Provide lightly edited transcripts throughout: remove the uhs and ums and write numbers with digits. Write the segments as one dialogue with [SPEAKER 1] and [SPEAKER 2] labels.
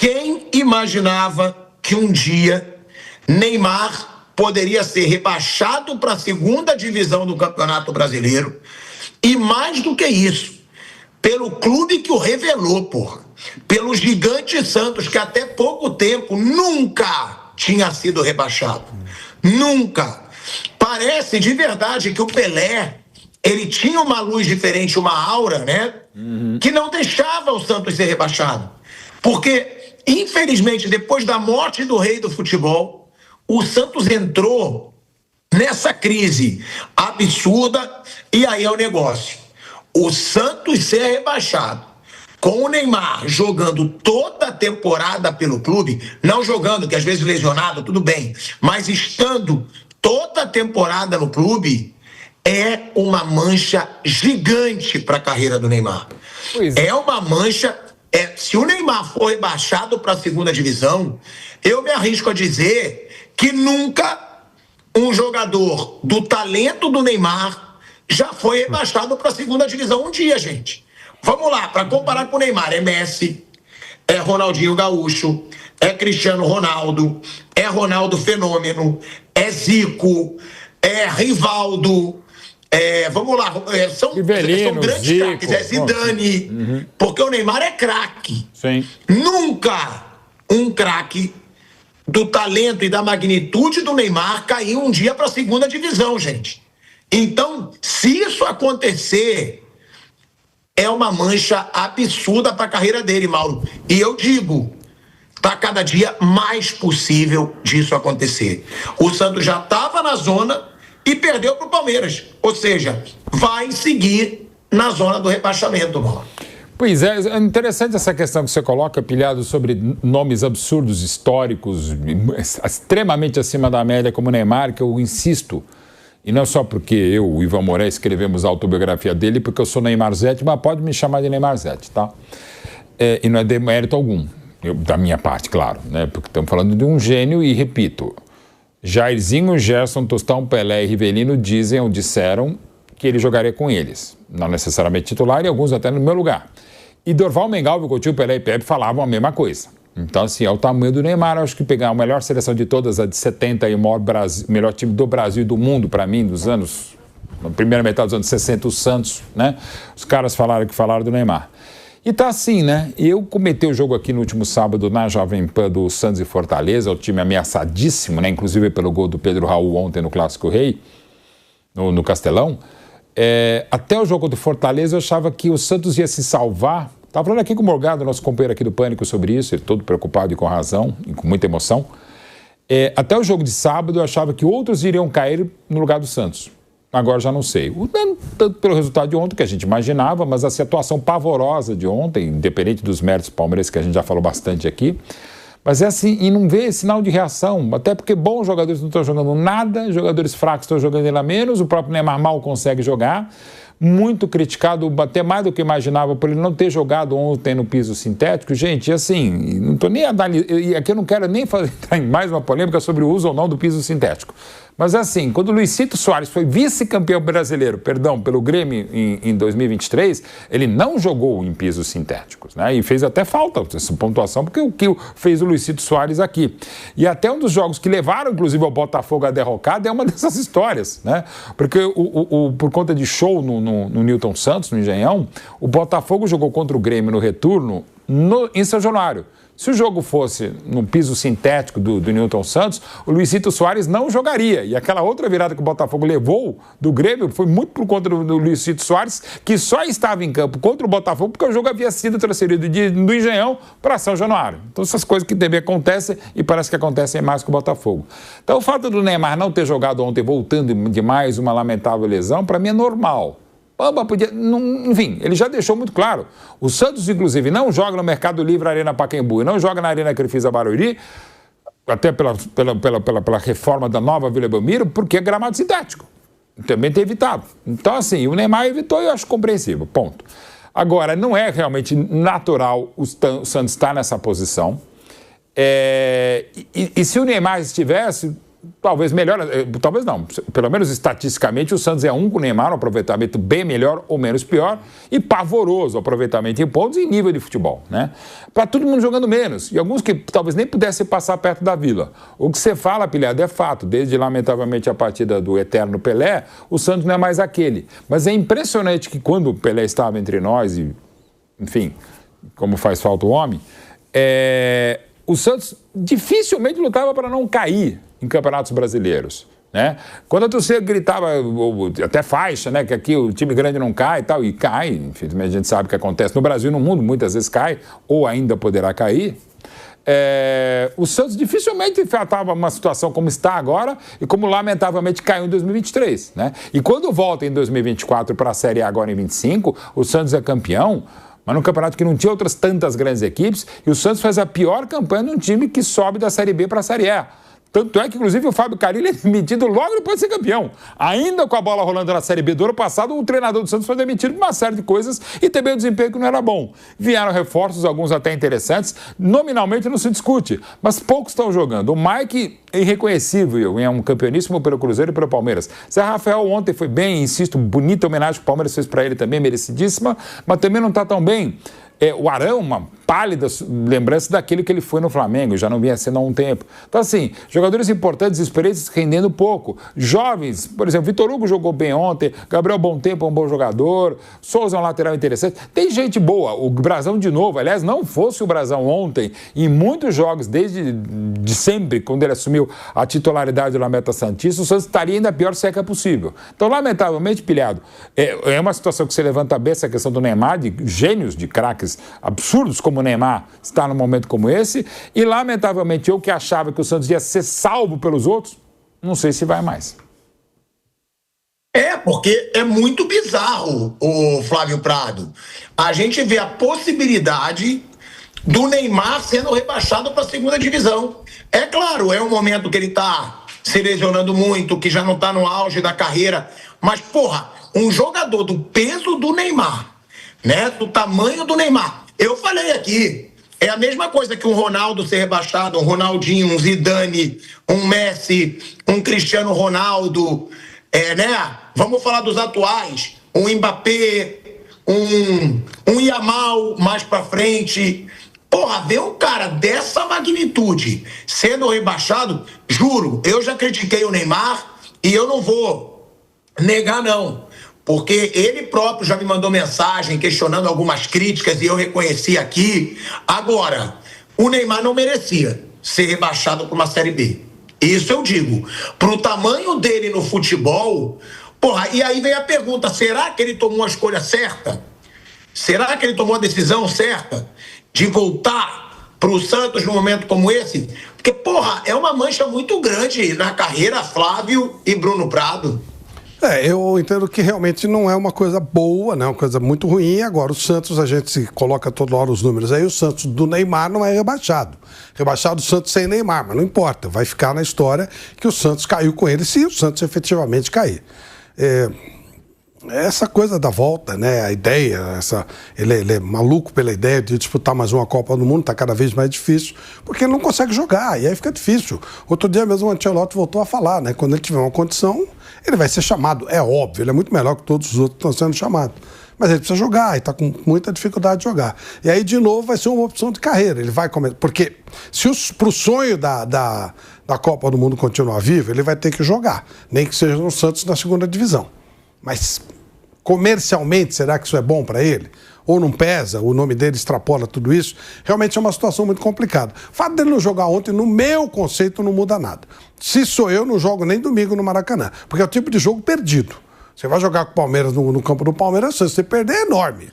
[SPEAKER 1] Quem imaginava que um dia Neymar poderia ser rebaixado para a segunda divisão do Campeonato Brasileiro? E mais do que isso, pelo clube que o revelou, porra. Pelo Gigante Santos, que até pouco tempo nunca tinha sido rebaixado. Nunca. Parece de verdade que o Pelé, ele tinha uma luz diferente, uma aura, né? Que não deixava o Santos ser rebaixado. Porque, infelizmente, depois da morte do rei do futebol, o Santos entrou nessa crise absurda e aí é o negócio. O Santos ser rebaixado, com o Neymar jogando toda a temporada pelo clube, não jogando, que às vezes lesionado, tudo bem, mas estando toda a temporada no clube, é uma mancha gigante para a carreira do Neymar. É uma mancha. Se o Neymar for rebaixado para a segunda divisão, eu me arrisco a dizer que nunca um jogador do talento do Neymar já foi rebaixado para a segunda divisão um dia, gente. Vamos lá, para comparar com o Neymar, é Messi, é Ronaldinho Gaúcho, é Cristiano Ronaldo, é Ronaldo Fenômeno, é Zico, é Rivaldo, vamos lá, são grandes
[SPEAKER 2] Zico,
[SPEAKER 1] craques, é Zidane, porque o Neymar é craque.
[SPEAKER 2] Sim.
[SPEAKER 1] Nunca um craque do talento e da magnitude do Neymar caiu um dia para a segunda divisão, gente. Então, se isso acontecer, é uma mancha absurda para a carreira dele, Mauro. E eu digo, está cada dia mais possível disso acontecer. O Santos já estava na zona e perdeu para o Palmeiras. Ou seja, vai seguir na zona do rebaixamento, Mauro.
[SPEAKER 2] Pois é interessante essa questão que você coloca, pilhado sobre nomes absurdos, históricos, extremamente acima da média, como o Neymar, que eu insisto, e não só porque eu, o Ivan Moré, escrevemos a autobiografia dele, porque eu sou Neymar Zete, mas pode me chamar de Neymar Zete, tá? E não é demérito algum, da minha parte, claro, né? Porque estamos falando de um gênio e, repito, Jairzinho, Gerson, Tostão, Pelé e Rivelino dizem ou disseram que ele jogaria com eles, não necessariamente titular, e alguns até no meu lugar. E Dorval, Mengalvio, Coutinho, Pelé e Pepe falavam a mesma coisa. Então, assim, é o tamanho do Neymar. Eu acho que pegar a melhor seleção de todas, a de 70 e o melhor time do Brasil e do mundo, para mim, dos anos, na primeira metade dos anos 60, o Santos, né? Os caras falaram do Neymar. E tá assim, né? Eu comentei o jogo aqui no último sábado na Jovem Pan do Santos e Fortaleza, o time ameaçadíssimo, né? Inclusive pelo gol do Pedro Raul ontem no Clássico Rei, no Castelão. Até o jogo do Fortaleza eu achava que o Santos ia se salvar. Estava falando aqui com o Morgado, nosso companheiro aqui do Pânico, sobre isso, ele todo preocupado e com razão, e com muita emoção. Até o jogo de sábado eu achava que outros iriam cair no lugar do Santos. Agora já não sei. Tanto pelo resultado de ontem, que a gente imaginava, mas a situação pavorosa de ontem, independente dos méritos palmeirenses, que a gente já falou bastante aqui. Mas é assim, e não vê sinal de reação, até porque bons jogadores não estão jogando nada, jogadores fracos estão jogando ainda menos, o próprio Neymar mal consegue jogar. Muito criticado, até mais do que imaginava, por ele não ter jogado ontem no piso sintético. Gente, assim, não estou nem analisando, e aqui eu não quero nem entrar em mais uma polêmica sobre o uso ou não do piso sintético. Mas assim, quando o Luizito Soares foi vice-campeão brasileiro, pelo Grêmio em 2023, ele não jogou em pisos sintéticos, né? E fez até falta essa pontuação, porque o que fez o Luizito Soares aqui. E até um dos jogos que levaram, inclusive, ao Botafogo à derrocada é uma dessas histórias, né? Porque por conta de show no Newton Santos, no Engenhão, o Botafogo jogou contra o Grêmio no retorno em São Januário. Se o jogo fosse no piso sintético do Newton Santos, o Luizito Soares não jogaria. E aquela outra virada que o Botafogo levou do Grêmio foi muito por conta do Luizito Soares, que só estava em campo contra o Botafogo porque o jogo havia sido transferido do Engenhão para São Januário. Então essas coisas que também acontecem e parece que acontecem mais com o Botafogo. Então o fato do Neymar não ter jogado ontem voltando de mais uma lamentável lesão, para mim é normal. Enfim, ele já deixou muito claro. O Santos, inclusive, não joga no Mercado Livre Arena Pacaembu e não joga na Arena Crefisa Barueri, até pela reforma da nova Vila Belmiro, porque é gramado sintético. Também tem evitado. Então, assim, o Neymar evitou e eu acho compreensível, ponto. Agora, não é realmente natural o Santos estar nessa posição. E se o Neymar estivesse, talvez melhor, talvez não, pelo menos estatisticamente o Santos é com o Neymar, um aproveitamento bem melhor ou menos pior, e pavoroso o aproveitamento em pontos e nível de futebol, né? Para todo mundo jogando menos, e alguns que talvez nem pudessem passar perto da Vila. O que você fala, pilhado, é fato, desde lamentavelmente a partida do eterno Pelé, o Santos não é mais aquele. Mas é impressionante que quando o Pelé estava entre nós, e enfim, como faz falta o homem, o Santos dificilmente lutava para não cair em campeonatos brasileiros, né? Quando a torcida gritava, até faixa, né, que aqui o time grande não cai e tal, e cai, infelizmente a gente sabe o que acontece no Brasil e no mundo, muitas vezes cai, ou ainda poderá cair, o Santos dificilmente enfrentava uma situação como está agora e como lamentavelmente caiu em 2023, né? E quando volta em 2024 para a Série A agora em 25, o Santos é campeão, mas num campeonato que não tinha outras tantas grandes equipes, e o Santos faz a pior campanha de um time que sobe da Série B para a Série A. Tanto é que, inclusive, o Fábio Carille é demitido logo depois de ser campeão. Ainda com a bola rolando na Série B do ano passado, o treinador do Santos foi demitido por uma série de coisas e também o desempenho que não era bom. Vieram reforços, alguns até interessantes. Nominalmente não se discute, mas poucos estão jogando. O Mike é irreconhecível, é um campeoníssimo pelo Cruzeiro e pelo Palmeiras. Zé Rafael ontem foi bem, insisto, bonita homenagem que o Palmeiras fez para ele também, merecidíssima, mas também não está tão bem. O Arão, uma pálida lembrança daquele que ele foi no Flamengo, já não vinha sendo há um tempo. Então, assim, jogadores importantes e experientes rendendo pouco. Jovens, por exemplo, Vitor Hugo jogou bem ontem, Gabriel Bontempo é um bom jogador, Souza é um lateral interessante. Tem gente boa, o Brazão de novo, aliás, não fosse o Brazão ontem, em muitos jogos, desde de sempre, quando ele assumiu a titularidade do Lamenta Santista, o Santos estaria ainda pior se é que é possível. Então, lamentavelmente, pilhado, é uma situação que você levanta bem essa questão do Neymar, de gênios, de craques absurdos como o Neymar está num momento como esse, e lamentavelmente eu que achava que o Santos ia ser salvo pelos outros, não sei se vai mais.
[SPEAKER 1] Porque é muito bizarro, o Flávio Prado. A gente vê a possibilidade do Neymar sendo rebaixado para a segunda divisão. É claro, é um momento que ele está se lesionando muito, que já não está no auge da carreira, mas, porra, um jogador do peso do Neymar, né, do tamanho do Neymar. Eu falei aqui, é a mesma coisa que um Ronaldo ser rebaixado, um Ronaldinho, um Zidane, um Messi, um Cristiano Ronaldo, né? Vamos falar dos atuais, um Mbappé, um Yamal mais pra frente. Porra, ver um cara dessa magnitude sendo rebaixado, juro, eu já critiquei o Neymar e eu não vou negar, não. Porque ele próprio já me mandou mensagem questionando algumas críticas e eu reconheci aqui. Agora, o Neymar não merecia ser rebaixado para uma Série B. Isso eu digo. Pro tamanho dele no futebol, porra, e aí vem a pergunta, será que ele tomou a escolha certa? Será que ele tomou a decisão certa de voltar pro Santos num momento como esse? Porque, porra, é uma mancha muito grande na carreira Flávio e Bruno Prado.
[SPEAKER 3] Eu entendo que realmente não é uma coisa boa, né? Uma coisa muito ruim. Agora, o Santos, a gente se coloca toda hora os números aí, o Santos do Neymar não é rebaixado. Rebaixado o Santos sem Neymar, mas não importa. Vai ficar na história que o Santos caiu com ele, se o Santos efetivamente cair. Essa coisa da volta, né? A ideia, ele é maluco pela ideia de disputar mais uma Copa do Mundo, está cada vez mais difícil, porque ele não consegue jogar, e aí fica difícil. Outro dia mesmo o Ancelotti voltou a falar, né? Quando ele tiver uma condição, ele vai ser chamado, é óbvio, ele é muito melhor que todos os outros que estão sendo chamados. Mas ele precisa jogar, e está com muita dificuldade de jogar. E aí, de novo, vai ser uma opção de carreira. Ele vai começar. Porque se para o sonho da Copa do Mundo continuar vivo, ele vai ter que jogar. Nem que seja no Santos na segunda divisão. Mas comercialmente, será que isso é bom para ele? Ou não pesa, o nome dele extrapola tudo isso? Realmente é uma situação muito complicada. O fato dele não jogar ontem, no meu conceito, não muda nada. Se sou eu, não jogo nem domingo no Maracanã, porque é o tipo de jogo perdido. Você vai jogar com o Palmeiras no campo do Palmeiras, a chance de perder é enorme.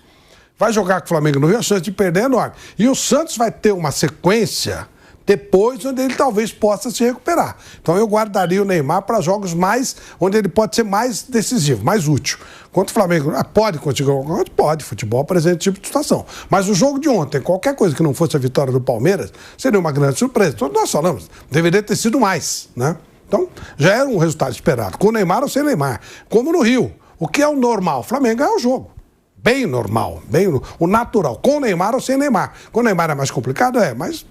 [SPEAKER 3] Vai jogar com o Flamengo no Rio, a chance de perder é enorme. E o Santos vai ter uma sequência depois onde ele talvez possa se recuperar. Então eu guardaria o Neymar para jogos mais, onde ele pode ser mais decisivo, mais útil. Contra o Flamengo, pode continuar? Pode, futebol apresenta esse tipo de situação. Mas o jogo de ontem, qualquer coisa que não fosse a vitória do Palmeiras, seria uma grande surpresa. Todos nós falamos, deveria ter sido mais, né? Então, já era um resultado esperado, com o Neymar ou sem Neymar. Como no Rio. O que é o normal? O Flamengo é o jogo. Bem normal, bem o natural. Com o Neymar ou sem Neymar. Com o Neymar é mais complicado? Mas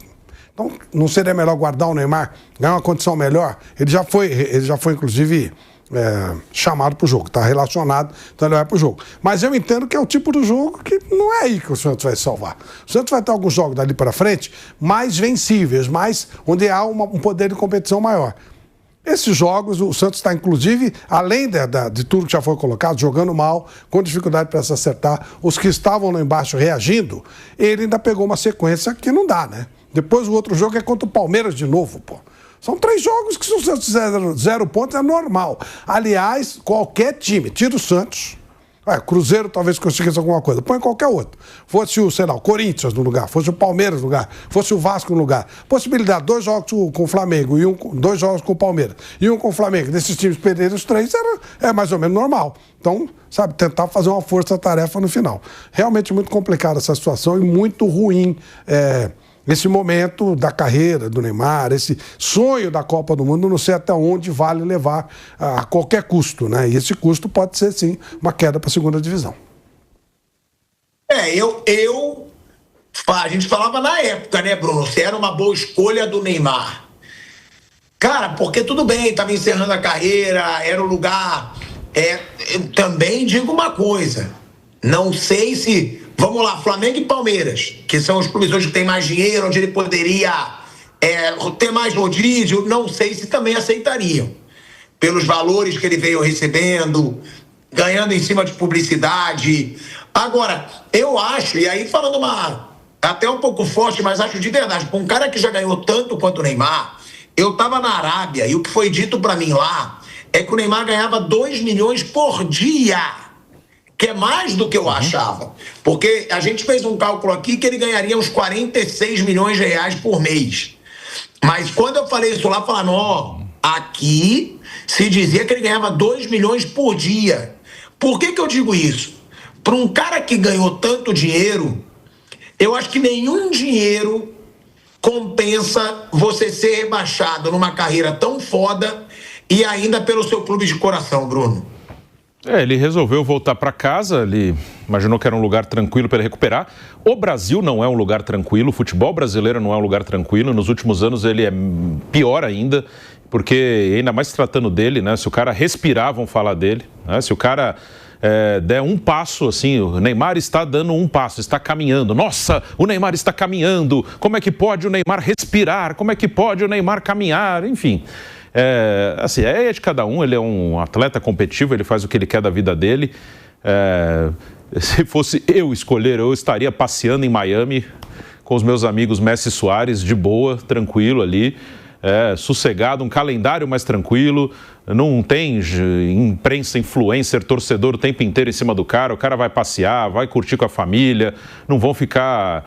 [SPEAKER 3] Então, não seria melhor guardar o Neymar, ganhar uma condição melhor? Ele já foi inclusive, chamado para o jogo, está relacionado, então ele vai para o jogo. Mas eu entendo que é o tipo do jogo que não é aí que o Santos vai salvar. O Santos vai ter alguns jogos dali para frente mais vencíveis, onde há um poder de competição maior. Esses jogos, o Santos está, inclusive, além de tudo que já foi colocado, jogando mal, com dificuldade para se acertar, os que estavam lá embaixo reagindo, ele ainda pegou uma sequência que não dá, né? Depois o outro jogo é contra o Palmeiras de novo, pô. São 3 jogos que se o Santos fizer 0 pontos é normal. Aliás, qualquer time, tira o Santos, Cruzeiro talvez conseguisse alguma coisa, põe qualquer outro. Fosse o, sei lá, o Corinthians no lugar, fosse o Palmeiras no lugar, fosse o Vasco no lugar. Possibilidade, 2 jogos com o Flamengo, 2 jogos com o Palmeiras e 1 com o Flamengo. Desses times perderem os 3 é mais ou menos normal. Então, sabe, tentar fazer uma força-tarefa no final. Realmente muito complicada essa situação e muito ruim esse momento da carreira do Neymar, esse sonho da Copa do Mundo, não sei até onde vale levar a qualquer custo, né? E esse custo pode ser, sim, uma queda para a segunda divisão.
[SPEAKER 1] A gente falava na época, né, Bruno, se era uma boa escolha do Neymar. Cara, porque tudo bem, estava encerrando a carreira, era o lugar... eu também digo uma coisa, não sei se... Vamos lá, Flamengo e Palmeiras, que são os clubes hoje que têm mais dinheiro, onde ele poderia ter mais rodízio, não sei se também aceitariam. Pelos valores que ele veio recebendo, ganhando em cima de publicidade. Agora, eu acho, e aí falando até um pouco forte, mas acho de verdade, para um cara que já ganhou tanto quanto o Neymar, eu estava na Arábia e o que foi dito para mim lá é que o Neymar ganhava 2 milhões por dia. Que é mais do que eu achava. Porque a gente fez um cálculo aqui que ele ganharia uns 46 milhões de reais por mês. Mas quando eu falei isso lá, falaram, ó, aqui se dizia que ele ganhava 2 milhões por dia. Por que eu digo isso? Para um cara que ganhou tanto dinheiro, eu acho que nenhum dinheiro compensa você ser rebaixado numa carreira tão foda e ainda pelo seu clube de coração, Bruno.
[SPEAKER 4] Ele resolveu voltar para casa, ele imaginou que era um lugar tranquilo para ele recuperar. O Brasil não é um lugar tranquilo, o futebol brasileiro não é um lugar tranquilo. Nos últimos anos ele é pior ainda, porque ainda mais se tratando dele, né? Se o cara respirar, vão falar dele, né? Se o cara der um passo, assim, o Neymar está dando um passo, está caminhando. Nossa, o Neymar está caminhando, como é que pode o Neymar respirar? Como é que pode o Neymar caminhar? Enfim... assim, é de cada um, ele é um atleta competitivo, ele faz o que ele quer da vida dele. Se fosse eu escolher, eu estaria passeando em Miami com os meus amigos Messi e Suárez, de boa, tranquilo ali, sossegado, um calendário mais tranquilo, não tem imprensa, influencer, torcedor o tempo inteiro em cima do cara, o cara vai passear, vai curtir com a família, não vão ficar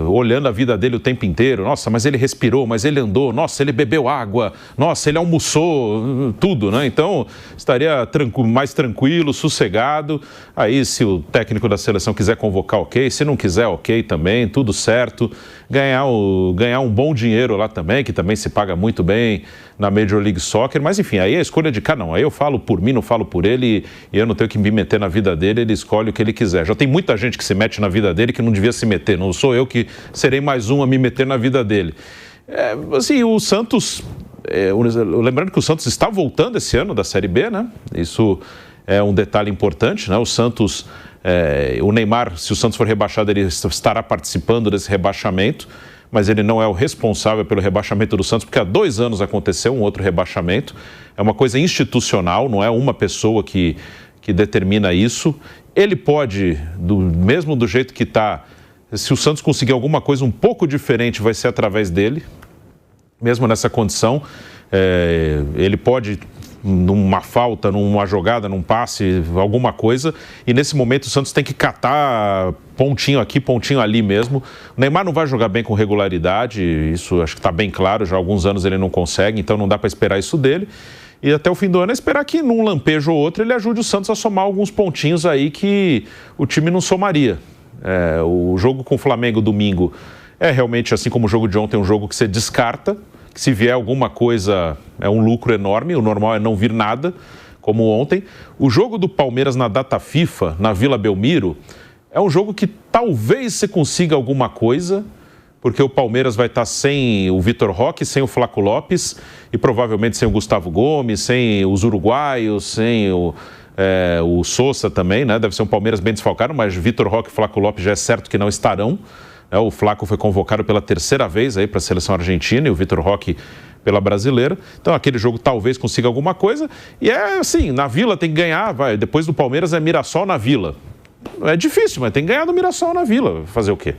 [SPEAKER 4] olhando a vida dele o tempo inteiro. Nossa, mas ele respirou, mas ele andou, nossa, ele bebeu água, nossa, ele almoçou, tudo, né? Então, estaria mais tranquilo, sossegado. Aí, se o técnico da seleção quiser convocar, ok, se não quiser, ok também, tudo certo. Ganhar um bom dinheiro lá também, que também se paga muito bem na Major League Soccer, mas enfim, aí é a escolha de cada um. Aí eu falo por mim, não falo por ele, e eu não tenho que me meter na vida dele, ele escolhe o que ele quiser. Já tem muita gente que se mete na vida dele que não devia se meter, não sou eu que serei mais um a me meter na vida dele. Assim, o Santos, lembrando que o Santos está voltando esse ano da Série B, né? Isso é um detalhe importante, né? O Santos, o Neymar, se o Santos for rebaixado, ele estará participando desse rebaixamento, mas ele não é o responsável pelo rebaixamento do Santos, porque há 2 anos aconteceu um outro rebaixamento. É uma coisa institucional, não é uma pessoa que determina isso. Ele pode, mesmo do jeito que está, se o Santos conseguir alguma coisa um pouco diferente, vai ser através dele, mesmo nessa condição. Ele pode, numa falta, numa jogada, num passe, alguma coisa, e nesse momento o Santos tem que catar pontinho aqui, pontinho ali mesmo. O Neymar não vai jogar bem com regularidade, isso acho que está bem claro, já há alguns anos ele não consegue, então não dá para esperar isso dele. E até o fim do ano é esperar que num lampejo ou outro ele ajude o Santos a somar alguns pontinhos aí que o time não somaria. O jogo com o Flamengo domingo é realmente, assim como o jogo de ontem, um jogo que você descarta, que se vier alguma coisa é um lucro enorme, o normal é não vir nada, como ontem. O jogo do Palmeiras na data FIFA, na Vila Belmiro, é um jogo que talvez você consiga alguma coisa, porque o Palmeiras vai estar sem o Vitor Roque, sem o Flaco Lopes e provavelmente sem o Gustavo Gomes, sem os uruguaios, sem o Sousa também, né? Deve ser um Palmeiras bem desfalcado, mas Vitor Roque e Flaco Lopes já é certo que não estarão. O Flaco foi convocado pela terceira vez aí para a seleção argentina e o Vitor Roque pela brasileira. Então aquele jogo talvez consiga alguma coisa. E é assim, na Vila tem que ganhar, vai. Depois do Palmeiras é Mirassol na Vila. É difícil, mas tem que ganhar do Mirassol na Vila. Fazer o quê?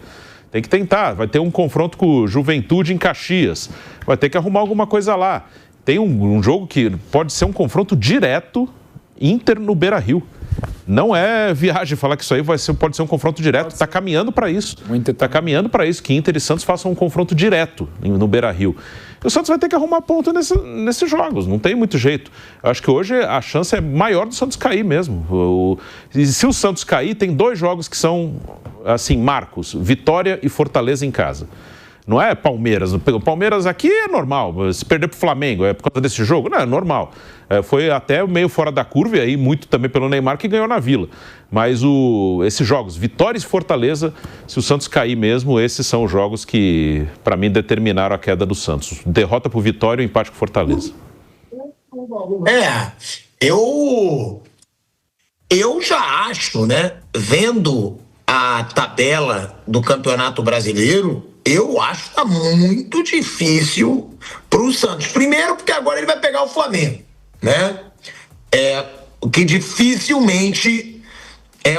[SPEAKER 4] Tem que tentar. Vai ter um confronto com o Juventude em Caxias. Vai ter que arrumar alguma coisa lá. Tem um jogo que pode ser um confronto direto, Inter no Beira-Rio. Não é viagem falar que isso aí pode ser um confronto direto. Está caminhando para isso. Está caminhando para isso, que Inter e Santos façam um confronto direto no Beira-Rio. E o Santos vai ter que arrumar ponto nesses jogos. Não tem muito jeito. Eu acho que hoje a chance é maior do Santos cair mesmo. E se o Santos cair, tem 2 jogos que são, assim, marcos. Vitória e Fortaleza em casa. Não é Palmeiras. O Palmeiras aqui é normal. Se perder para o Flamengo, é por causa desse jogo? Não, é normal. Foi até meio fora da curva, e aí muito também pelo Neymar, que ganhou na Vila. Mas esses jogos, Vitória e Fortaleza, se o Santos cair mesmo, esses são os jogos que, para mim, determinaram a queda do Santos. Derrota para o Vitória e empate com Fortaleza.
[SPEAKER 1] Eu já acho, né, vendo a tabela do Campeonato Brasileiro, eu acho que tá muito difícil para o Santos. Primeiro, porque agora ele vai pegar o Flamengo, né? O que dificilmente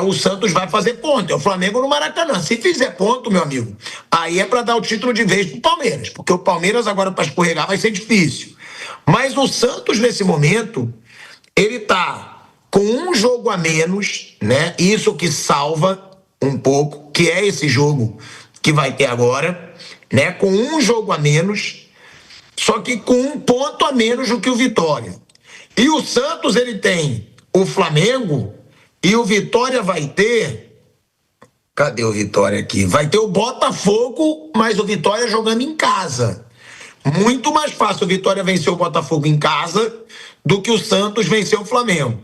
[SPEAKER 1] o Santos vai fazer ponto. É o Flamengo no Maracanã. Se fizer ponto, meu amigo, aí é para dar o título de vez pro Palmeiras, porque o Palmeiras agora para escorregar vai ser difícil. Mas o Santos, nesse momento, ele tá com um jogo a menos, né? Isso que salva um pouco, que é esse jogo que vai ter agora, né? Com um jogo a menos, só que com um ponto a menos do que o Vitória. E o Santos, ele tem o Flamengo, e o Vitória vai ter... Cadê o Vitória aqui? Vai ter o Botafogo, mas o Vitória jogando em casa. Muito mais fácil o Vitória vencer o Botafogo em casa do que o Santos vencer o Flamengo.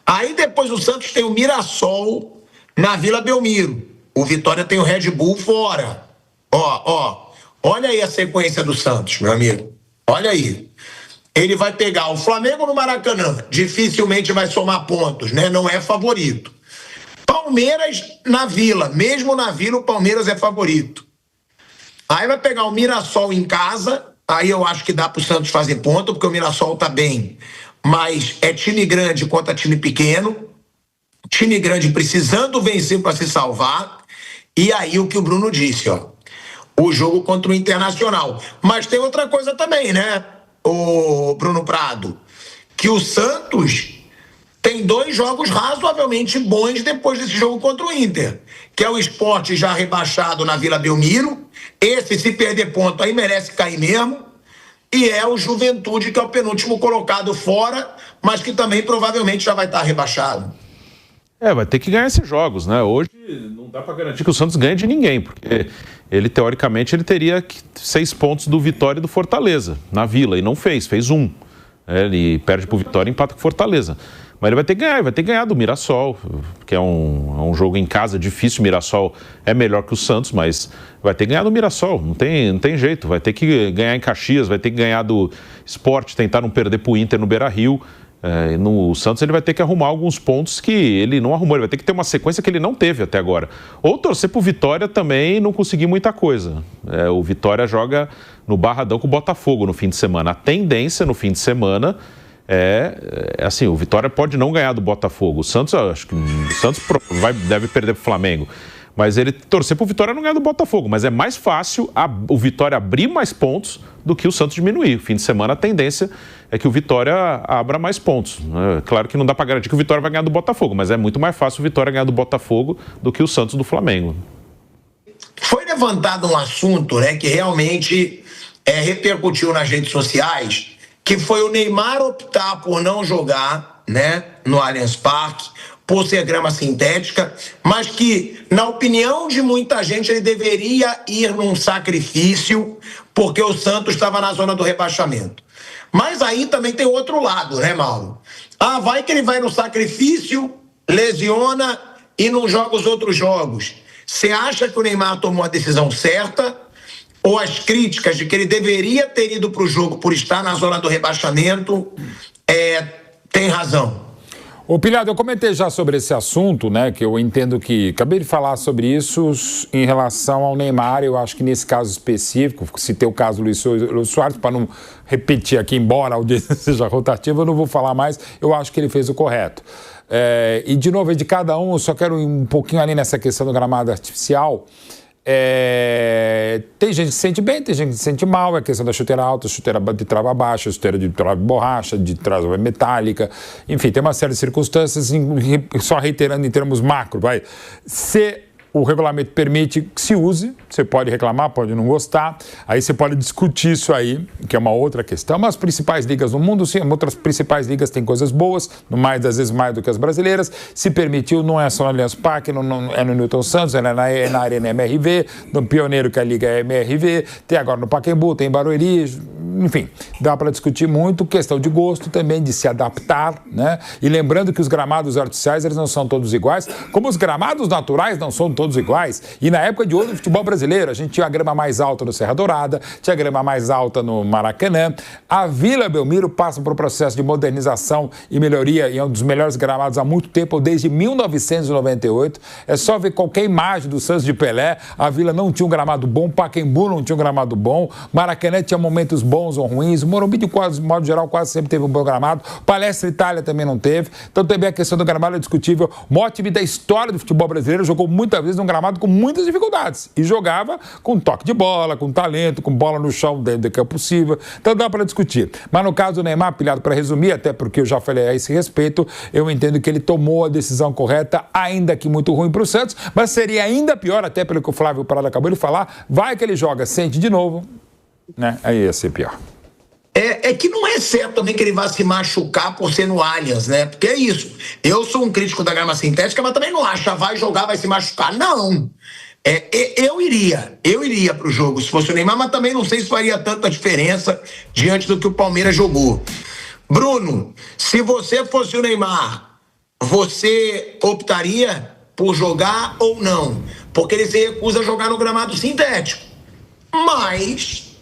[SPEAKER 1] Aí depois o Santos tem o Mirassol na Vila Belmiro. O Vitória tem o Red Bull fora. Olha aí a sequência do Santos, meu amigo. Olha aí. Ele vai pegar o Flamengo no Maracanã. Dificilmente vai somar pontos, né? Não é favorito. Palmeiras na Vila. Mesmo na Vila, o Palmeiras é favorito. Aí vai pegar o Mirassol em casa. Aí eu acho que dá pro Santos fazer ponto, porque o Mirassol tá bem. Mas é time grande contra time pequeno. Time grande precisando vencer para se salvar. E aí o que o Bruno disse, o jogo contra o Internacional. Mas tem outra coisa também, né, o Bruno Prado? Que o Santos tem 2 jogos razoavelmente bons depois desse jogo contra o Inter. Que é o Sport já rebaixado na Vila Belmiro. Esse, se perder ponto, aí merece cair mesmo. E é o Juventude, que é o penúltimo colocado fora, mas que também provavelmente já vai estar rebaixado.
[SPEAKER 4] Vai ter que ganhar esses jogos, né? Hoje não dá para garantir que o Santos ganhe de ninguém, porque ele, teoricamente, ele teria 6 pontos do Vitória e do Fortaleza na Vila, e não fez 1. Ele perde pro Vitória e empata com Fortaleza. Mas ele vai ter que ganhar do Mirassol, que é um jogo em casa difícil. O Mirassol é melhor que o Santos, mas vai ter que ganhar do Mirassol, não tem jeito. Vai ter que ganhar em Caxias, vai ter que ganhar do Sport, tentar não perder pro Inter no Beira-Rio. No Santos ele vai ter que arrumar alguns pontos que ele não arrumou, ele vai ter que ter uma sequência que ele não teve até agora. Ou torcer pro Vitória também e não conseguir muita coisa. O Vitória joga no Barradão com o Botafogo no fim de semana. A tendência no fim de semana assim, o Vitória pode não ganhar do Botafogo. O Santos, acho que o Santos deve perder pro Flamengo. Mas ele torcer pro Vitória não ganhar do Botafogo. Mas é mais fácil o Vitória abrir mais pontos do que o Santos diminuir. Fim de semana a tendência é que o Vitória abra mais pontos. Claro que não dá para garantir que o Vitória vai ganhar do Botafogo, mas é muito mais fácil o Vitória ganhar do Botafogo do que o Santos do Flamengo.
[SPEAKER 1] Foi levantado um assunto, né, que realmente repercutiu nas redes sociais, que foi o Neymar optar por não jogar, né, no Allianz Parque, por ser grama sintética, mas que, na opinião de muita gente, ele deveria ir num sacrifício porque o Santos estava na zona do rebaixamento. Mas aí também tem outro lado, né, Mauro? Vai que ele vai no sacrifício, lesiona e não joga os outros jogos. Você acha que o Neymar tomou a decisão certa ou as críticas de que ele deveria ter ido para o jogo por estar na zona do rebaixamento, tem razão.
[SPEAKER 2] Ô, Pilhado, eu comentei já sobre esse assunto, né, que eu entendo que... Acabei de falar sobre isso em relação ao Neymar. Eu acho que nesse caso específico, citei o caso do Luiz Soares, para não repetir aqui, embora a audiência seja rotativa, eu não vou falar mais, eu acho que ele fez o correto. E, de novo, de cada um, eu só quero ir um pouquinho ali nessa questão do gramado artificial. Tem gente que se sente bem, tem gente que se sente mal. É a questão da chuteira alta, chuteira de trava baixa, chuteira de trava de borracha, de trava metálica. Enfim, tem uma série de circunstâncias, só reiterando em termos macro. Se o regulamento permite que se use, você pode reclamar, pode não gostar, aí você pode discutir isso aí, que é uma outra questão. Mas as principais ligas no mundo, sim, outras principais ligas têm coisas boas, às vezes mais do que as brasileiras. Se permitiu, não é só no Allianz Parque, não é no Newton Santos, é na Arena MRV, no Pioneiro, que a liga é MRV, tem agora no Pacaembu, tem em Barueri, enfim, dá para discutir muito, questão de gosto também, de se adaptar, né? E lembrando que os gramados artificiais, eles não são todos iguais, como os gramados naturais não são todos iguais. E na época de ouro do futebol brasileiro, a gente tinha a grama mais alta no Serra Dourada, tinha a grama mais alta no Maracanã. A Vila Belmiro passa por um processo de modernização e melhoria e é um dos melhores gramados há muito tempo, desde 1998. É só ver qualquer imagem do Santos de Pelé. A Vila não tinha um gramado bom, Pacaembu não tinha um gramado bom, Maracanã tinha momentos bons ou ruins, o Morumbi, de modo geral, quase sempre teve um bom gramado, Palestra Itália também não teve. Então também a questão do gramado é discutível. O maior time da história do futebol brasileiro jogou muitas vezes num gramado com muitas dificuldades e jogava com toque de bola, com talento, com bola no chão dentro do que é possível. Então dá para discutir. Mas no caso do Neymar, Pilhado, para resumir, até porque eu já falei a esse respeito, eu entendo que ele tomou a decisão correta, ainda que muito ruim para o Santos, mas seria ainda pior, até pelo que o Flávio Prado acabou de falar, vai que ele joga, sente de novo, né? Aí ia ser pior.
[SPEAKER 1] É que não é certo também que ele vá se machucar por ser no Allianz, né? Porque é isso. Eu sou um crítico da grama sintética, mas também não acho, vai jogar, vai se machucar. Não. Eu iria pro jogo se fosse o Neymar, mas também não sei se faria tanta diferença diante do que o Palmeiras jogou. Bruno, se você fosse o Neymar, você optaria por jogar ou não? Porque ele se recusa a jogar no gramado sintético. Mas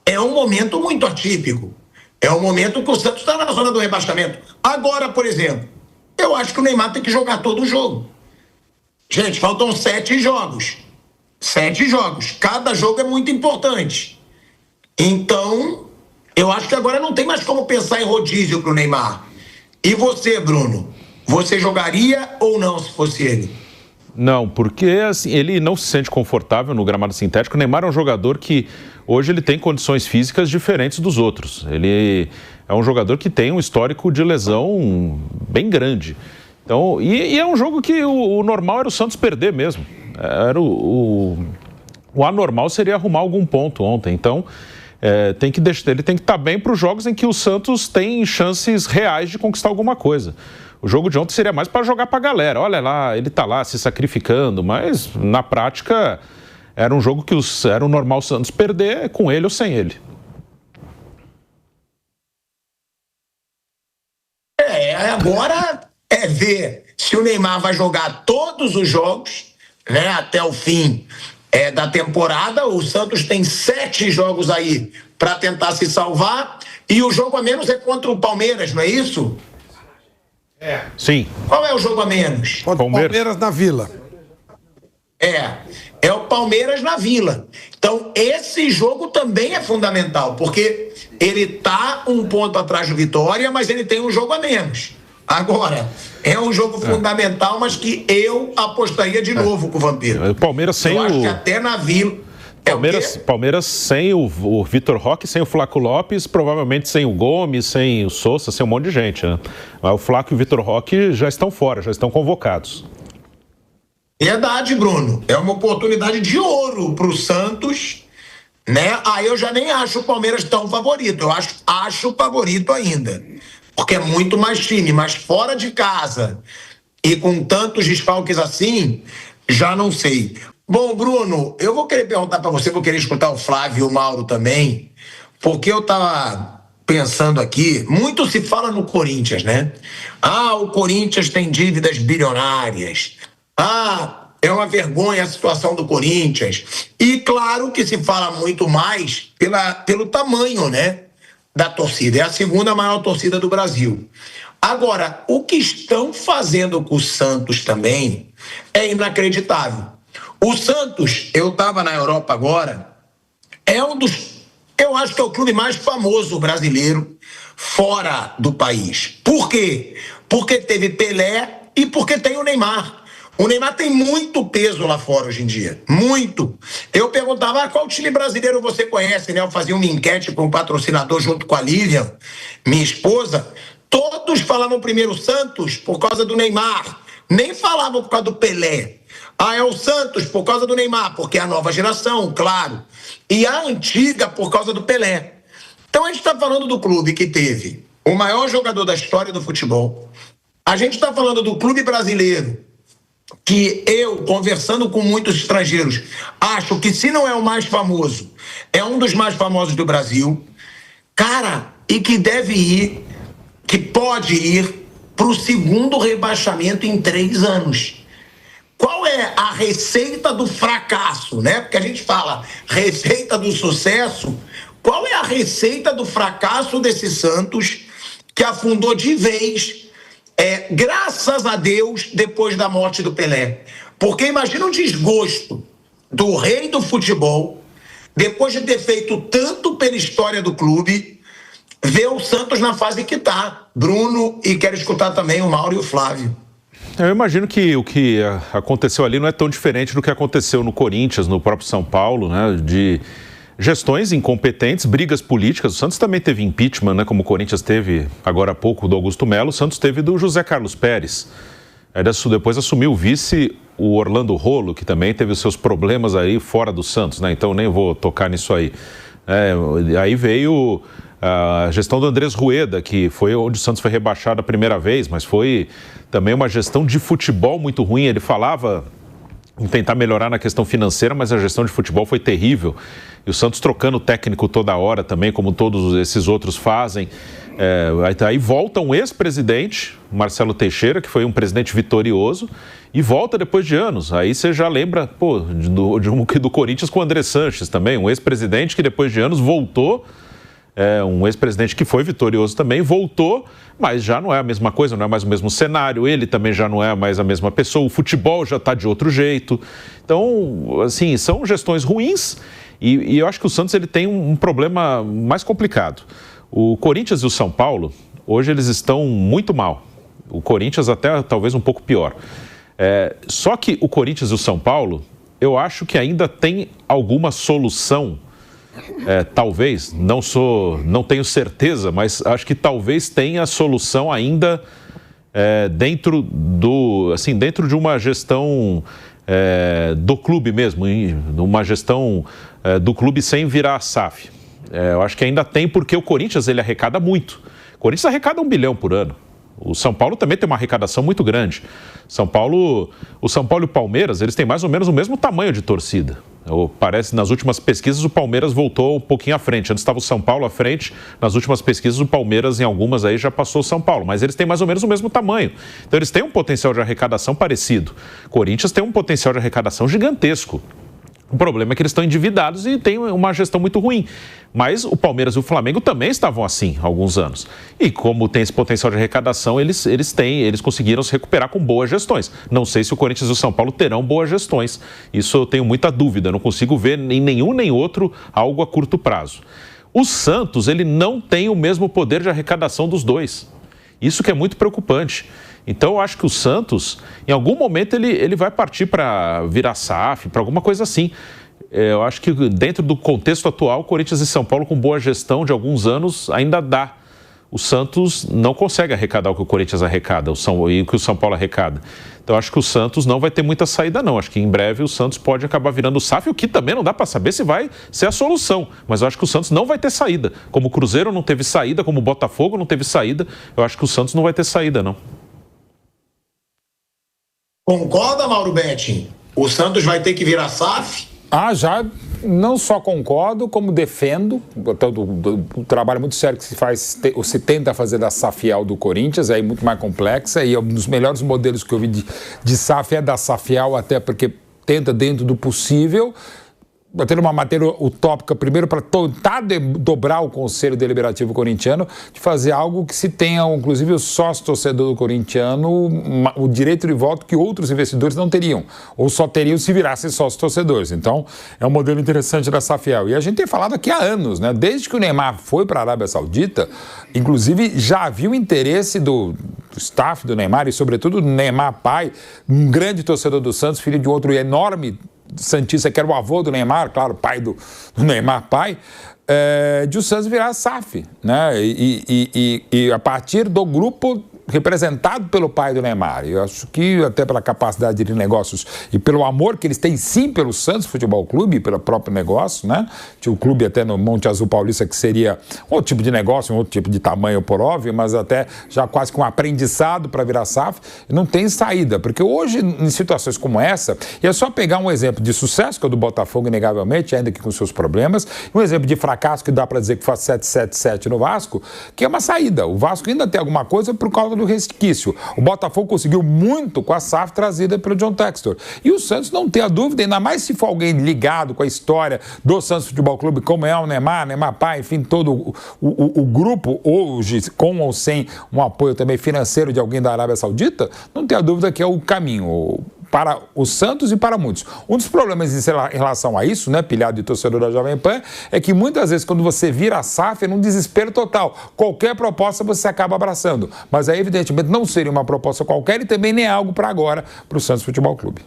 [SPEAKER 1] é um momento muito atípico. É um momento que o Santos está na zona do rebaixamento. Agora, por exemplo, eu acho que o Neymar tem que jogar todo o jogo. Gente, faltam 7 jogos. 7 jogos. Cada jogo é muito importante. Então, eu acho que agora não tem mais como pensar em rodízio para o Neymar. E você, Bruno? Você jogaria ou não se fosse ele?
[SPEAKER 4] Não, porque assim, ele não se sente confortável no gramado sintético. O Neymar é um jogador que hoje ele tem condições físicas diferentes dos outros. Ele é um jogador que tem um histórico de lesão bem grande. Então, e é um jogo que o normal era o Santos perder mesmo. O anormal seria arrumar algum ponto ontem. Então, ele tem que estar bem para os jogos em que o Santos tem chances reais de conquistar alguma coisa. O jogo de ontem seria mais para jogar para a galera. Olha lá, ele está lá se sacrificando, mas na prática era um jogo que era o normal o Santos perder com ele ou sem ele.
[SPEAKER 1] Agora é ver se o Neymar vai jogar todos os jogos, né, até o fim da temporada. O Santos tem 7 jogos aí para tentar se salvar e o jogo a menos é contra o Palmeiras, não é isso?
[SPEAKER 4] Sim.
[SPEAKER 1] Qual é o jogo a menos?
[SPEAKER 3] Palmeiras na Vila.
[SPEAKER 1] É o Palmeiras na Vila. Então, esse jogo também é fundamental, porque ele tá um ponto atrás do Vitória, mas ele tem um jogo a menos. Agora, é um jogo fundamental, mas que eu apostaria de novo com o Vampiro.
[SPEAKER 4] O Palmeiras sem
[SPEAKER 1] eu acho que até na Vila...
[SPEAKER 4] Palmeiras sem o Vitor Roque, sem o Flaco Lopes, provavelmente sem o Gomes, sem o Sousa, sem um monte de gente, né? Mas o Flaco e o Vitor Roque já estão fora, já estão convocados.
[SPEAKER 1] Verdade, Bruno. É uma oportunidade de ouro para o Santos, né? Aí eu já nem acho o Palmeiras tão favorito. Eu acho o favorito ainda. Porque é muito mais time, mas fora de casa e com tantos desfalques assim, já não sei. Bom, Bruno, eu vou querer perguntar para você, vou querer escutar o Flávio e o Mauro também, porque eu estava pensando aqui, muito se fala no Corinthians, né? O Corinthians tem dívidas bilionárias. É uma vergonha a situação do Corinthians. E claro que se fala muito mais pelo tamanho, né, da torcida. É a segunda maior torcida do Brasil. Agora, o que estão fazendo com o Santos também é inacreditável. O Santos, eu estava na Europa agora, eu acho que é o clube mais famoso brasileiro fora do país. Por quê? Porque teve Pelé e porque tem o Neymar. O Neymar tem muito peso lá fora hoje em dia. Muito. Eu perguntava, qual time brasileiro você conhece, né? Eu fazia uma enquete com um patrocinador junto com a Lívia, minha esposa. Todos falavam primeiro Santos por causa do Neymar. Nem falavam por causa do Pelé. É o Santos por causa do Neymar, porque é a nova geração, claro. E a antiga por causa do Pelé. Então a gente está falando do clube que teve o maior jogador da história do futebol. A gente está falando do clube brasileiro que eu, conversando com muitos estrangeiros, acho que se não é o mais famoso, é um dos mais famosos do Brasil. Cara, e que deve ir, que pode ir para o segundo rebaixamento em 3 anos. Qual é a receita do fracasso, né? Porque a gente fala receita do sucesso. Qual é a receita do fracasso desse Santos que afundou de vez, graças a Deus, depois da morte do Pelé? Porque imagina o desgosto do rei do futebol, depois de ter feito tanto pela história do clube, ver o Santos na fase que está. Bruno, e quero escutar também o Mauro e o Flávio.
[SPEAKER 4] Eu imagino que o que aconteceu ali não é tão diferente do que aconteceu no Corinthians, no próprio São Paulo, né? De gestões incompetentes, brigas políticas. O Santos também teve impeachment, né? Como o Corinthians teve agora há pouco do Augusto Melo, o Santos teve do José Carlos Pérez. Depois assumiu o vice o Orlando Rolo, que também teve os seus problemas aí fora do Santos, né? Então nem vou tocar nisso aí. Aí veio a gestão do Andrés Rueda, que foi onde o Santos foi rebaixado a primeira vez, mas foi também uma gestão de futebol muito ruim. Ele falava em tentar melhorar na questão financeira, mas a gestão de futebol foi terrível. E o Santos trocando técnico toda hora também, como todos esses outros fazem. Aí volta um ex-presidente, Marcelo Teixeira, que foi um presidente vitorioso, e volta depois de anos. Aí você já lembra do Corinthians com o André Sanches também, um ex-presidente que depois de anos voltou. Um ex-presidente que foi vitorioso também, voltou, mas já não é a mesma coisa, não é mais o mesmo cenário, ele também já não é mais a mesma pessoa, o futebol já está de outro jeito. Então, assim, são gestões ruins e eu acho que o Santos ele tem um problema mais complicado. O Corinthians e o São Paulo, hoje eles estão muito mal. O Corinthians até talvez um pouco pior. Só que o Corinthians e o São Paulo, eu acho que ainda tem alguma solução. Talvez, não tenho certeza, mas acho que talvez tenha solução ainda dentro de uma gestão do clube mesmo, uma gestão do clube sem virar SAF. Eu acho que ainda tem, porque o Corinthians ele arrecada muito. O Corinthians arrecada 1 bilhão por ano. O São Paulo também tem uma arrecadação muito grande. O São Paulo e o Palmeiras, eles têm mais ou menos o mesmo tamanho de torcida. Parece, nas últimas pesquisas, o Palmeiras voltou um pouquinho à frente. Antes estava o São Paulo à frente. Nas últimas pesquisas, o Palmeiras, em algumas, aí já passou o São Paulo. Mas eles têm mais ou menos o mesmo tamanho. Então, eles têm um potencial de arrecadação parecido. Corinthians tem um potencial de arrecadação gigantesco. O problema é que eles estão endividados e tem uma gestão muito ruim. Mas o Palmeiras e o Flamengo também estavam assim há alguns anos. E como tem esse potencial de arrecadação, eles conseguiram se recuperar com boas gestões. Não sei se o Corinthians e o São Paulo terão boas gestões. Isso eu tenho muita dúvida. Eu não consigo ver em nenhum nem outro algo a curto prazo. O Santos, ele não tem o mesmo poder de arrecadação dos dois. Isso que é muito preocupante. Então, eu acho que o Santos, em algum momento, ele vai partir para virar SAF, para alguma coisa assim. Eu acho que dentro do contexto atual, Corinthians e São Paulo, com boa gestão de alguns anos, ainda dá. O Santos não consegue arrecadar o que o Corinthians arrecada e o que o São Paulo arrecada. Então, eu acho que o Santos não vai ter muita saída, não. Acho que em breve o Santos pode acabar virando o SAF, o que também não dá para saber se vai ser a solução. Mas eu acho que o Santos não vai ter saída. Como o Cruzeiro não teve saída, como o Botafogo não teve saída, eu acho que o Santos não vai ter saída, não.
[SPEAKER 1] Concorda, Mauro Betting? O Santos vai ter que virar SAF?
[SPEAKER 2] Já não só concordo, como defendo o trabalho muito sério que se faz, ou se tenta fazer da Safiel do Corinthians, é muito mais complexa, e um dos melhores modelos que eu vi de SAF é da Safiel, até porque tenta, dentro do possível, ter uma matéria utópica, primeiro, para tentar dobrar o Conselho Deliberativo Corintiano, de fazer algo que se tenha, inclusive, o sócio-torcedor do corintiano, o direito de voto que outros investidores não teriam, ou só teriam se virassem sócios-torcedores. Então, é um modelo interessante da Safiel. E a gente tem falado aqui há anos, né? Desde que o Neymar foi para a Arábia Saudita, inclusive, já havia o interesse do staff do Neymar, e sobretudo do Neymar pai, um grande torcedor do Santos, filho de outro enorme santista, que era o avô do Neymar, claro, pai do Neymar pai, de o Santos virar SAF, né? E a partir do grupo representado pelo pai do Neymar. Eu acho que até pela capacidade de negócios e pelo amor que eles têm sim pelo Santos Futebol Clube, pelo próprio negócio, né? Tinha o clube até no Monte Azul Paulista que seria outro tipo de negócio, um outro tipo de tamanho por óbvio, mas até já quase com um aprendizado para virar SAF, não tem saída, porque hoje em situações como essa, e é só pegar um exemplo de sucesso, que é o do Botafogo inegavelmente, ainda que com seus problemas, um exemplo de fracasso que dá para dizer que foi 7-7-7 no Vasco, que é uma saída. O Vasco ainda tem alguma coisa por causa do resquício. O Botafogo conseguiu muito com a SAF trazida pelo John Textor. E o Santos não tem a dúvida, ainda mais se for alguém ligado com a história do Santos Futebol Clube, como é o Neymar pai, enfim, todo o grupo, hoje, com ou sem um apoio também financeiro de alguém da Arábia Saudita, não tem a dúvida que é o caminho para o Santos e para muitos. Um dos problemas em relação a isso, né, pilhado de torcedor da Jovem Pan, é que muitas vezes quando você vira a SAF é num desespero total. Qualquer proposta você acaba abraçando. Mas aí, evidentemente, não seria uma proposta qualquer e também nem é algo para agora para o Santos Futebol Clube.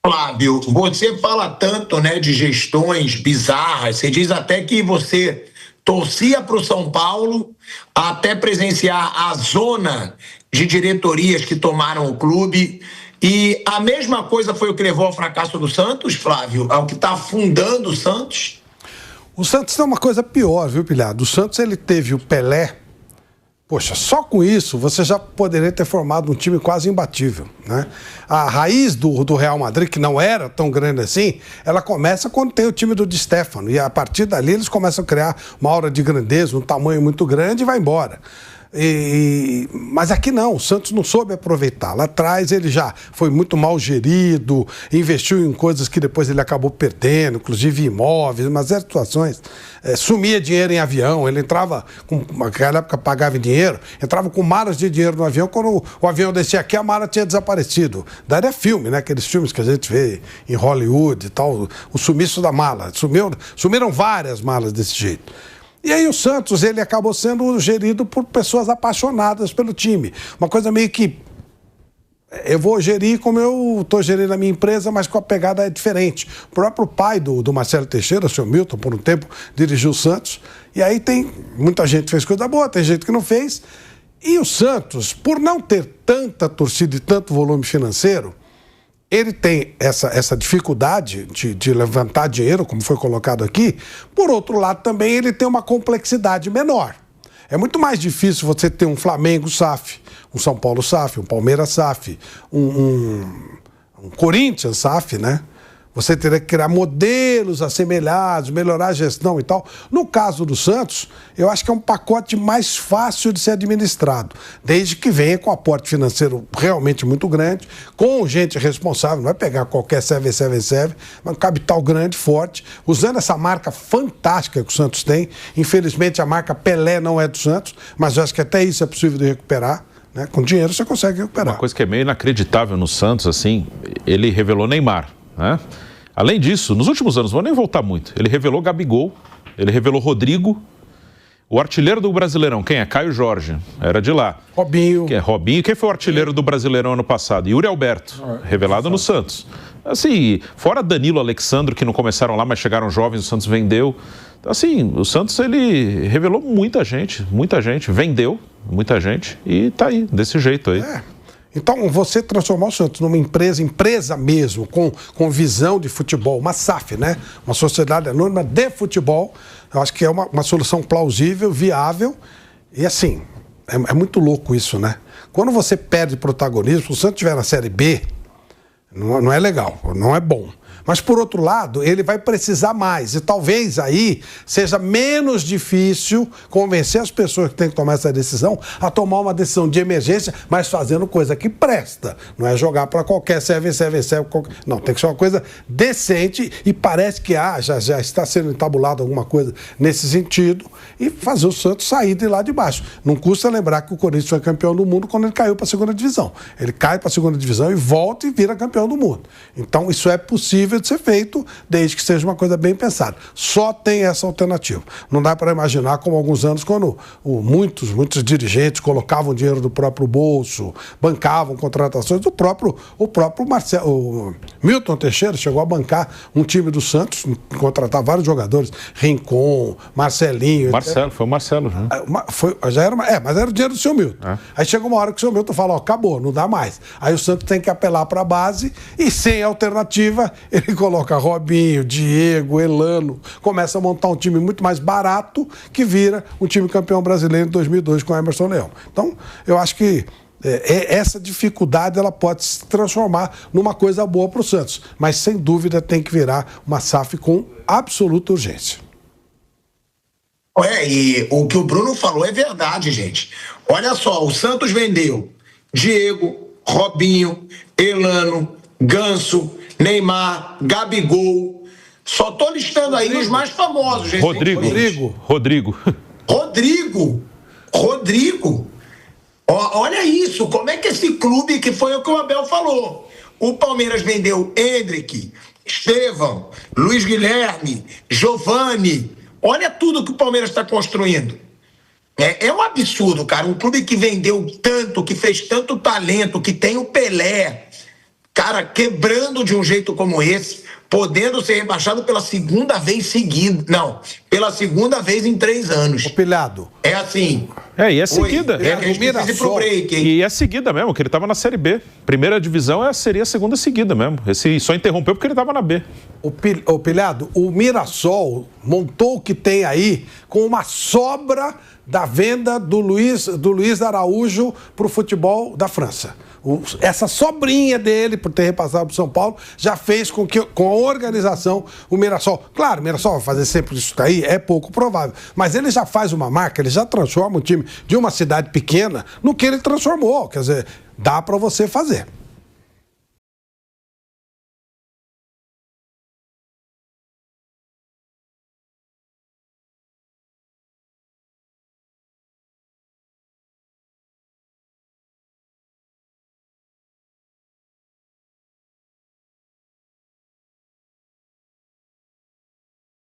[SPEAKER 1] Flávio, você fala tanto, né, de gestões bizarras, você diz até que você torcia para o São Paulo até presenciar a zona de diretorias que tomaram o clube, e a mesma coisa foi o que levou ao fracasso do Santos, Flávio, ao que está afundando o Santos?
[SPEAKER 3] O Santos tem uma coisa pior, viu, Pilhado? O Santos, ele teve o Pelé. Poxa, só com isso você já poderia ter formado um time quase imbatível, né? A raiz do Real Madrid, que não era tão grande assim, ela começa quando tem o time do Di Stéfano, e a partir dali eles começam a criar uma aura de grandeza, um tamanho muito grande e vai embora. Mas aqui não, o Santos não soube aproveitar. Lá atrás ele já foi muito mal gerido, investiu em coisas que depois ele acabou perdendo, inclusive imóveis, mas eram situações. Sumia dinheiro em avião, ele entrava, naquela época pagava em dinheiro, entrava com malas de dinheiro no avião, quando o avião descia aqui a mala tinha desaparecido. Daí é filme, né? Aqueles filmes que a gente vê em Hollywood e tal, o sumiço da mala. Sumiram várias malas desse jeito. E aí o Santos, ele acabou sendo gerido por pessoas apaixonadas pelo time. Uma coisa meio que eu vou gerir como eu estou gerindo a minha empresa, mas com a pegada é diferente. O próprio pai do Marcelo Teixeira, o seu Milton, por um tempo, dirigiu o Santos. E aí tem muita gente que fez coisa boa, tem gente que não fez. E o Santos, por não ter tanta torcida e tanto volume financeiro, ele tem essa dificuldade de levantar dinheiro, como foi colocado aqui. Por outro lado, também ele tem uma complexidade menor. É muito mais difícil você ter um Flamengo SAF, um São Paulo SAF, um Palmeiras SAF, um Corinthians SAF, né? Você teria que criar modelos assemelhados, melhorar a gestão e tal. No caso do Santos, eu acho que é um pacote mais fácil de ser administrado, desde que venha com aporte financeiro realmente muito grande, com gente responsável, não vai pegar qualquer 777, mas um capital grande, forte, usando essa marca fantástica que o Santos tem. Infelizmente, a marca Pelé não é do Santos, mas eu acho que até isso é possível de recuperar. Né? Com dinheiro você consegue recuperar.
[SPEAKER 4] Uma coisa que é meio inacreditável no Santos, assim, ele revelou Neymar, né? Além disso, nos últimos anos, vou nem voltar muito, ele revelou Gabigol, ele revelou Rodrigo, o artilheiro do Brasileirão, quem é? Caio Jorge, era de lá.
[SPEAKER 3] Robinho.
[SPEAKER 4] Quem foi o artilheiro do Brasileirão ano passado? Yuri Alberto, revelado no Santos. Assim, fora Danilo, Alexandre, que não começaram lá, mas chegaram jovens, o Santos vendeu. Assim, o Santos, ele revelou muita gente, vendeu muita gente e tá aí, desse jeito aí.
[SPEAKER 3] Então, você transformar o Santos numa empresa mesmo, com visão de futebol, uma SAF, né? Uma sociedade anônima de futebol, eu acho que é uma solução plausível, viável. E assim, é muito louco isso, né? Quando você perde protagonismo, se o Santos estiver na Série B, Não é legal, não é bom. Mas, por outro lado, ele vai precisar mais. E talvez aí seja menos difícil convencer as pessoas que têm que tomar essa decisão a tomar uma decisão de emergência, mas fazendo coisa que presta. Não é jogar para qualquer serve. Não, tem que ser uma coisa decente e parece que já está sendo entabulado alguma coisa nesse sentido e fazer o Santos sair de lá de baixo. Não custa lembrar que o Corinthians foi campeão do mundo quando ele caiu para a segunda divisão. Ele cai para a segunda divisão e volta e vira campeão do mundo. Então, isso é possível de ser feito, desde que seja uma coisa bem pensada. Só tem essa alternativa. Não dá para imaginar como alguns anos, quando muitos dirigentes colocavam dinheiro do próprio bolso, bancavam contratações do próprio Marcelo. O Milton Teixeira chegou a bancar um time do Santos, contratar vários jogadores, Rincon, Marcelinho.
[SPEAKER 4] Foi o Marcelo.
[SPEAKER 3] Mas era o dinheiro do seu Milton. Aí chega uma hora que o seu Milton fala, acabou, não dá mais. Aí o Santos tem que apelar para a base e, sem alternativa, ele coloca Robinho, Diego, Elano, começa a montar um time muito mais barato que vira um time campeão brasileiro em 2002 com o Emerson Leão. Então, eu acho que essa dificuldade ela pode se transformar numa coisa boa para o Santos, mas sem dúvida tem que virar uma SAF com absoluta urgência.
[SPEAKER 1] E o que o Bruno falou é verdade, gente. Olha só, o Santos vendeu Diego, Robinho, Elano, Ganso, Neymar, Gabigol. Só tô listando aí os mais famosos, gente.
[SPEAKER 4] Rodrigo.
[SPEAKER 1] Olha isso, como é que esse clube, que foi o que o Abel falou. O Palmeiras vendeu Endrick, Estevão, Luiz Guilherme, Giovani. Olha tudo que o Palmeiras está construindo. É um absurdo, cara. Um clube que vendeu tanto, que fez tanto talento, que tem o Pelé, cara, quebrando de um jeito como esse, podendo ser rebaixado pela segunda vez seguida. Não, pela segunda vez em 3 anos.
[SPEAKER 3] Pilhado.
[SPEAKER 1] É assim.
[SPEAKER 4] E é seguida.
[SPEAKER 1] E
[SPEAKER 4] é seguida mesmo, que ele estava na Série B. Primeira divisão seria a segunda seguida mesmo. Esse só interrompeu porque ele estava na B.
[SPEAKER 3] Pilhado, o Mirassol montou o que tem aí com uma sobra da venda do Luiz Araújo para o futebol da França. Essa sobrinha dele, por ter repassado para o São Paulo, já fez com que, com a organização, o Mirassol... Claro, o Mirassol vai fazer sempre isso daí, é pouco provável. Mas ele já faz uma marca, ele já transforma um time de uma cidade pequena no que ele transformou. Quer dizer, dá para você fazer.